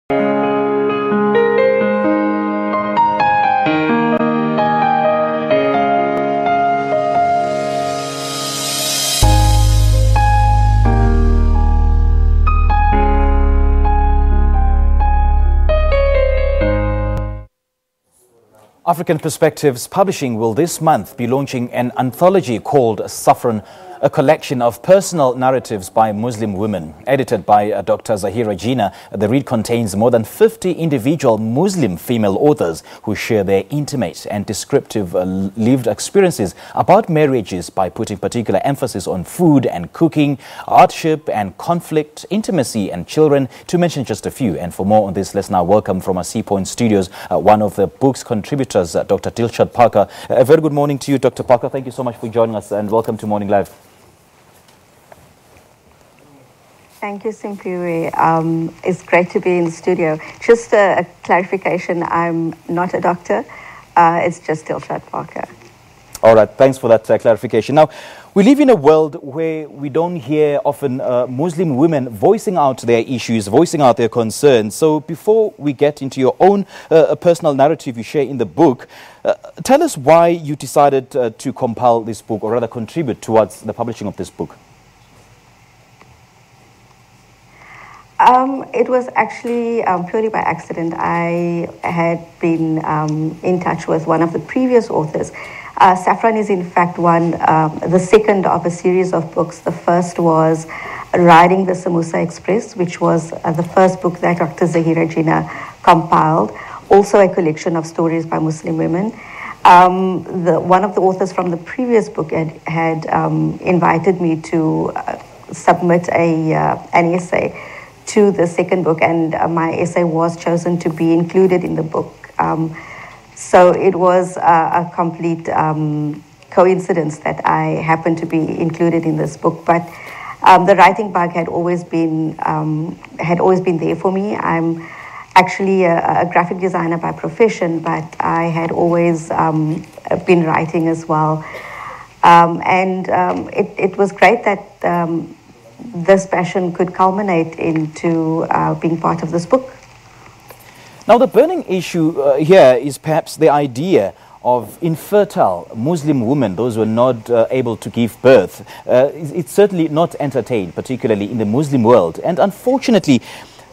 African Perspectives Publishing will this month be launching an anthology called SAFFRON, a collection of personal narratives by Muslim women. Edited by Dr Zaheera Jina, the read contains more than 50 individual Muslim female authors who share their intimate and descriptive lived experiences about marriages by putting particular emphasis on food and cooking, hardship and conflict, intimacy and children, to mention just a few. And for more on this, let's now welcome from our Seapoint studios one of the book's contributors, Dr Dilshad Parker. A very good morning to you, Dr Parker. Thank you so much for joining us and welcome to Morning Live. Thank you, Simpiwe. It's great to be in the studio. Just a clarification, I'm not a doctor. It's just Dilshad Parker. All right, thanks for that clarification. Now, we live in a world where we don't hear often Muslim women voicing out their issues, voicing out their concerns. So before we get into your own personal narrative you share in the book, tell us why you decided to compile this book, or rather contribute towards the publishing of this book. It was actually purely by accident. I had been in touch with one of the previous authors. SAFFRON is in fact the second of a series of books. The first was Riding the Samosa Express, which was the first book that Dr Zaheera Jina compiled, also a collection of stories by Muslim women. One of the authors from the previous book had invited me to submit an essay to the second book, and my essay was chosen to be included in the book. So it was a complete coincidence that I happened to be included in this book. But the writing bug had always been there for me. I'm actually a graphic designer by profession, but I had always been writing as well. It was great that this passion could culminate into being part of this book. Now, the burning issue here is perhaps the idea of infertile Muslim women, those who are not able to give birth. It's certainly not entertained, particularly in the Muslim world. And unfortunately,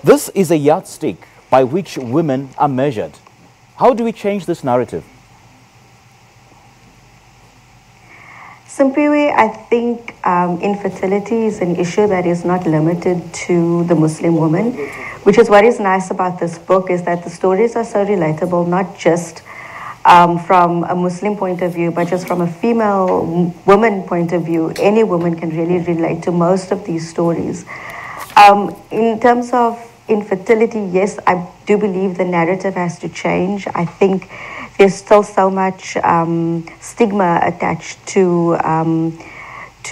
this is a yardstick by which women are measured. How do we change this narrative? Simpiwe, I think infertility is an issue that is not limited to the Muslim woman, which is what is nice about this book, is that the stories are so relatable, not just from a Muslim point of view, but just from a female woman point of view. Any woman can really relate to most of these stories. In terms of infertility, yes, I do believe the narrative has to change. I think there's still so much stigma attached to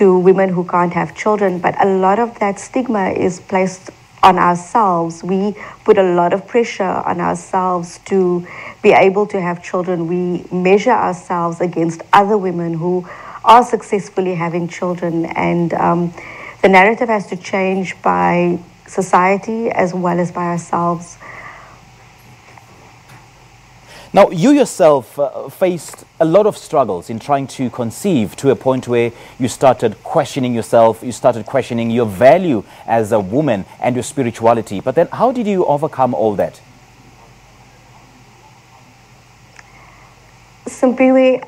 women who can't have children, but a lot of that stigma is placed on ourselves. We put a lot of pressure on ourselves to be able to have children. We measure ourselves against other women who are successfully having children, and the narrative has to change by society as well as by ourselves. Now, you yourself faced a lot of struggles in trying to conceive, to a point where you started questioning yourself, you started questioning your value as a woman and your spirituality. But then how did you overcome all that? Simpiwe,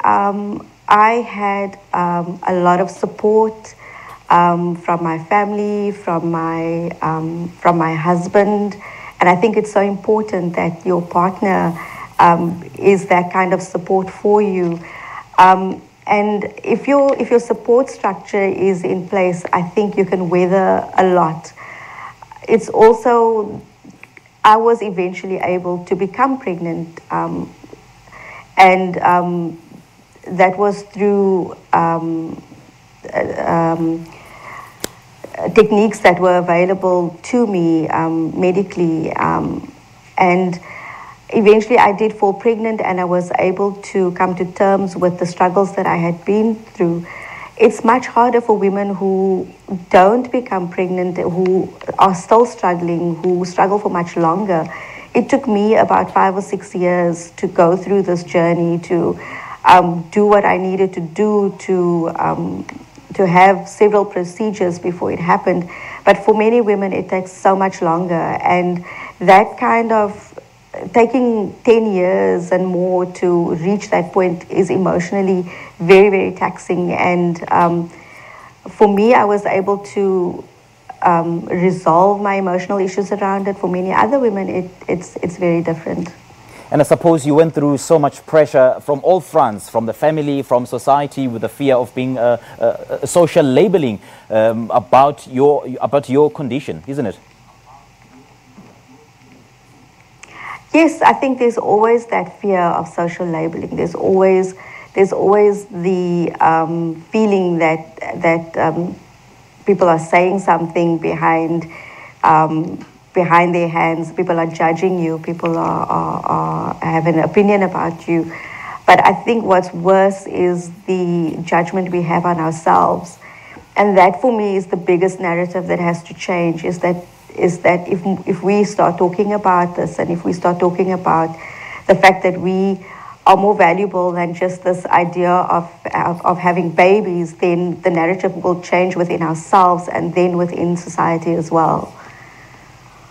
I had a lot of support from my family, from my husband, and I think it's so important that your partner is that kind of support for you. And if your support structure is in place, I think you can weather a lot. It's also, I was eventually able to become pregnant, and that was through techniques that were available to me medically, and eventually I did fall pregnant, and I was able to come to terms with the struggles that I had been through. it's much harder for women who don't become pregnant, who are still struggling, who struggle for much longer. It took me about 5 or 6 years to go through this journey, to do what I needed to do, to have several procedures before it happened. But for many women, it takes so much longer. And that kind of taking 10 years and more to reach that point is emotionally very, very taxing. And for me, I was able to resolve my emotional issues around it. For many other women, it's very different. And I suppose you went through so much pressure from all fronts, from the family, from society, with the fear of being social labeling about your condition, isn't it? Yes, I think there's always that fear of social labeling. There's always the feeling that people are saying something behind their hands. People are judging you. People are have an opinion about you. But I think what's worse is the judgment we have on ourselves, and that for me is the biggest narrative that has to change. Is that if we start talking about this, and if we start talking about the fact that we are more valuable than just this idea of having babies, then the narrative will change within ourselves and then within society as well.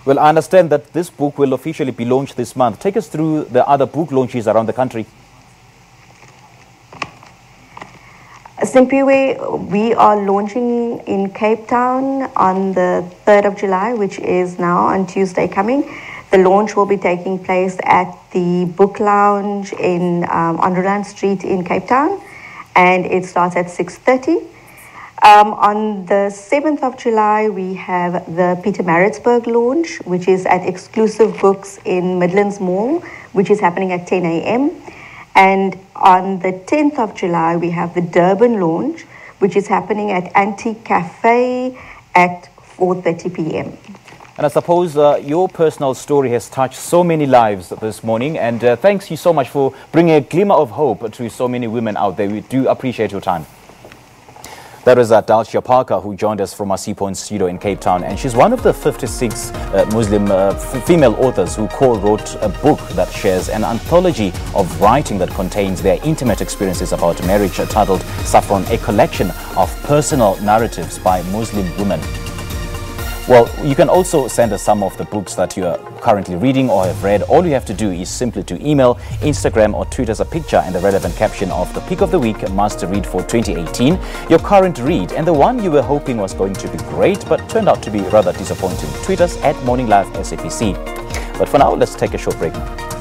Well, I understand that this book will officially be launched this month. Take us through the other book launches around the country. Simpiwe, we are launching in Cape Town on the 3rd of July, which is now on Tuesday coming. The launch will be taking place at the Book Lounge on Roland Street in Cape Town, and it starts at 6:30. On the 7th of July, we have the Pietermaritzburg launch, which is at Exclusive Books in Midlands Mall, which is happening at 10 a.m. And on the 10th of July, we have the Durban launch, which is happening at Antique Cafe at 4:30 p.m. And I suppose your personal story has touched so many lives this morning, and thanks you so much for bringing a glimmer of hope to so many women out there. We do appreciate your time. That was Dilshad Parker, who joined us from our Seapoint studio in Cape Town, and she's one of the 56 Muslim female authors who co-wrote a book that shares an anthology of writing that contains their intimate experiences about marriage, titled SAFFRON, a collection of personal narratives by Muslim women. Well, you can also send us some of the books that you are currently reading or have read. All you have to do is simply to email, Instagram or tweet us a picture and the relevant caption of the Pick of the Week, Must Read for 2018, your current read, and the one you were hoping was going to be great but turned out to be rather disappointing. Tweet us at Morning Live SABC. But for now, let's take a short break now.